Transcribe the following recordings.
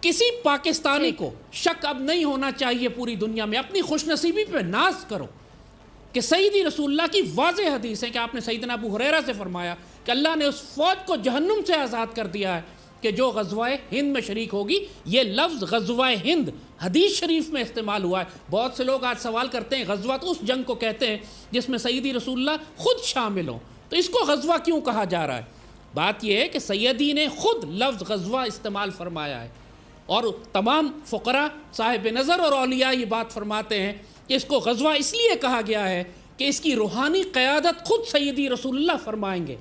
کسی پاکستانی کو شک اب نہیں ہونا چاہیے پوری دنیا میں، اپنی خوش نصیبی پہ ناز کرو کہ سیدی رسول اللہ کی واضح حدیث ہے کہ آپ نے سیدنا ابو ہریرہ سے فرمایا کہ اللہ نے اس فوج کو جہنم سے آزاد کر دیا ہے کہ جو غزوہ ہند میں شریک ہوگی۔ یہ لفظ غزوہ ہند حدیث شریف میں استعمال ہوا ہے۔ بہت سے لوگ آج سوال کرتے ہیں غزوہ تو اس جنگ کو کہتے ہیں جس میں سیدی رسول اللہ خود شامل ہوں، تو اس کو غزوہ کیوں کہا جا رہا ہے؟ بات یہ ہے کہ سیدی نے خود لفظ غزوہ استعمال فرمایا ہے، اور تمام فقراء صاحب نظر اور اولیاء یہ بات فرماتے ہیں کہ اس کو غزوہ اس لیے کہا گیا ہے کہ اس کی روحانی قیادت خود سیدی رسول اللہ فرمائیں گے۔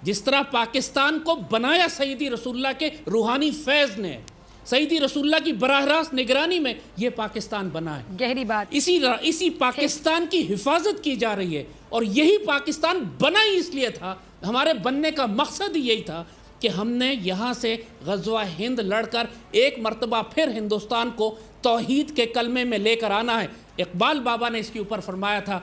جس طرح پاکستان کو بنایا سیدی رسول اللہ کے روحانی فیض نے، سیدی رسول اللہ کی براہ راست نگرانی میں یہ پاکستان بنا ہے۔ گہری بات۔ اسی پاکستان کی حفاظت کی جا رہی ہے، اور یہی پاکستان بنا ہی اس لیے تھا، ہمارے بننے کا مقصد ہی یہی تھا کہ ہم نے یہاں سے غزوہ ہند لڑ کر ایک مرتبہ پھر ہندوستان کو توحید کے کلمے میں لے کر آنا ہے۔ اقبال بابا نے اس کے اوپر فرمایا تھا،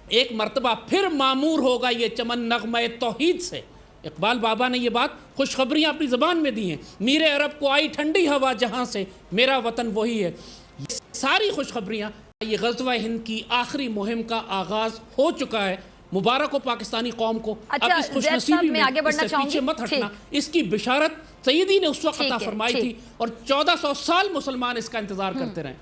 ایک مرتبہ پھر معمور ہوگا یہ چمن نغمہ توحید سے۔ اقبال بابا نے یہ بات خوشخبریاں اپنی زبان میں دی ہیں، میرے عرب کو آئی ٹھنڈی ہوا جہاں سے، میرا وطن وہی ہے۔ یہ ساری خوشخبریاں، یہ غزوہ ہند کی آخری مہم کا آغاز ہو چکا ہے۔ مبارک ہو پاکستانی قوم کو۔ اب اس خوش نصیبی میں اس سے پیچھے مت ہٹنا، اس کی بشارت سیدی نے اس وقت عطا فرمائی تھی، اور 1400 سال مسلمان اس کا انتظار کرتے رہے۔